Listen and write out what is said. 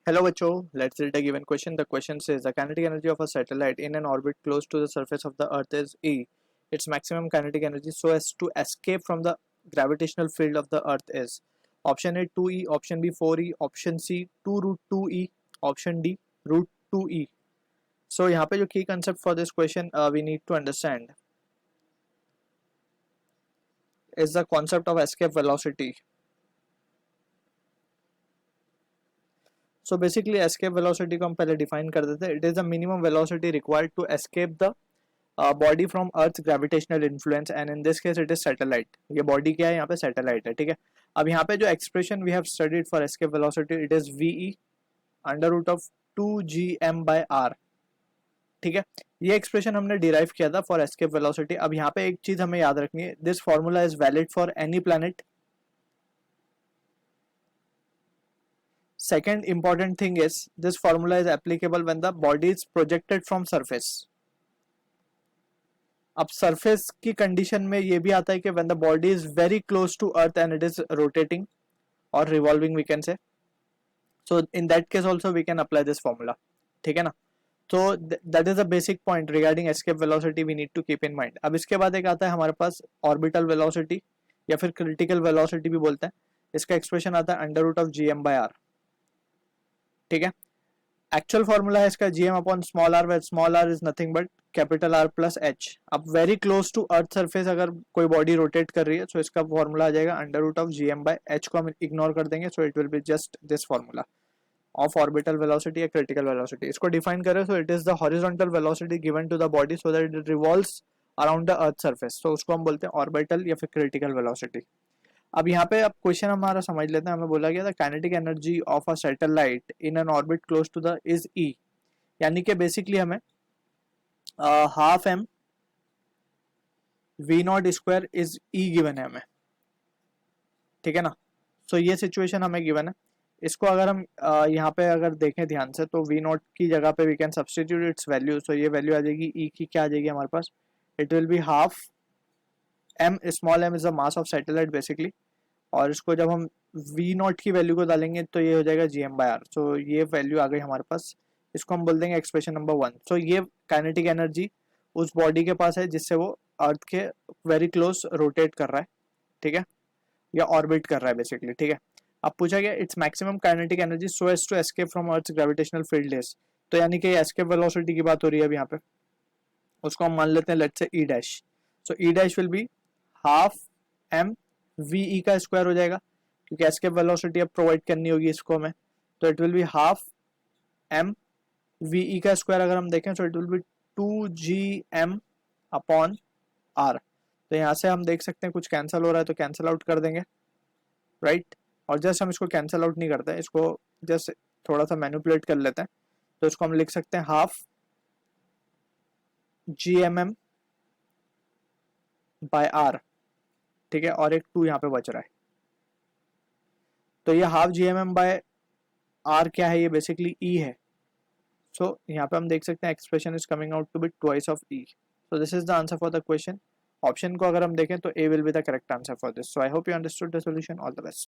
Hello बच्चों, let's read a given question. The question says the kinetic energy of a satellite in an orbit close to the surface of the Earth is E. Its maximum kinetic energy so as to escape from the gravitational field of the Earth is option A 2E, option B 4E, option C 2 root 2E, option D root 2E. So यहाँ पे जो key concept for this question we need to understand is the concept of escape velocity. So basically escape velocity को हम पहले define कर देते हैं. It is the minimum velocity required to escape the body from Earth's gravitational influence and in this case it is satellite. ये body क्या है यहाँ पे satellite है, ठीक है. अब यहाँ पे जो expression we have studied for escape velocity it is VE under root of 2gm by r. ठीक है, ये एक्सप्रेशन हमने डिराइव किया था फॉर एस्केप वेलोसिटी. अब यहाँ पे एक चीज हमें याद रखनी है, this formula is valid for any planet. Second important thing is this formula is applicable when the body is projected from surface. अब सरफेस की कंडीशन में ये भी आता है कि when the body is very close to earth and it is rotating or revolving we can say. So in that case also we can apply this formula. ठीक है ना. तो that is the basic point regarding escape velocity we need to keep in mind. अब इसके बाद एक आता है हमारे पास orbital velocity या फिर critical velocity भी बोलते हैं. इसका एक्सप्रेशन आता है अंडर रूट ऑफ gm/r. ठीक है, एक्चुअल फॉर्मूला है इसका gm upon small r, small r is nothing but capital R plus h. अब very close to earth surface अगर कोई बॉडी रोटेट कर रही है तो इसका फॉर्मूला आ जाएगा अंडर रूट ऑफ gm/h को हम इग्नोर कर देंगे, so it will be just this formula of orbital velocity या क्रिटिकल वेलोसिटी. इसको डिफाइन करें तो it is the horizontal velocity given to the body so that it revolves around the earth surface, तो उसको हम बोलते हैं ऑर्बिटल या फिर क्रिटिकल वेलोसिटी. अब यहाँ पे अब क्वेश्चन हमारा समझ लेते हैं. हमें बोला गया था kinetic energy of a satellite in an orbit close to the is E, यानी कि बेसिकली हमें half M V naught square is E given है हमें, ठीक है ना. सो ये सिचुएशन हमें गिवन है. इसको अगर हम यहाँ पे अगर देखें ध्यान से तो वी नॉट की जगह पे we can substitute its value. So ये वैल्यू आ जाएगी ई की, क्या आ जाएगी हमारे पास, it will be half M, small M is the mass of satellite basically, और इसको जब हम वी नॉट की वैल्यू को डालेंगे तो ये हो जाएगा gm/r. सो ये वैल्यू आ गई हमारे पास, इसको हम बोल देंगे एक्सप्रेशन नंबर 1. सो ये काइनेटिक एनर्जी उस बॉडी के पास है जिससे वो अर्थ के वेरी क्लोज रोटेट कर रहा है, ठीक है, या ऑर्बिट कर रहा है बेसिकली, ठीक है. अब पूछा गया it's maximum kinetic energy so as to escape from earth's gravitational field is, तो यानी कि एस्केप वेलोसिटी की बात हो रही है अब यहाँ पे. उसको हम मान लेते हैं let's say E dash. So E dash will be half M V E का स्क्वायर हो जाएगा क्योंकि एस्केप वेलोसिटी अब प्रोवाइड करनी होगी इसको हमें, तो it will be half M V E का स्क्वायर अगर हम देखें तो it will be 2gm upon r. तो यहाँ से हम देख सकते हैं कुछ कैंसिल हो रहा है तो कैंसिल आउट कर देंगे, राइट. और जस्ट हम इसको कैंसिल आउट नहीं करते हैं, इसको जस्ट थोड़ा सा मैनिपुलेट कर लेते हैं. तो इसको हम लिख सकते हैं हाफ gmm बाय r, ठीक है, और एक 2 यहाँ पे बच रहा है. तो ये हाफ gmm बाय r क्या है, ये बेसिकली e है. सो यहाँ पे हम देख सकते हैं expression is coming out to be twice of e. So this is the answer for the question. Option को अगर हम देखें तो A will be the correct answer for this. So I hope you understood the solution. All the best.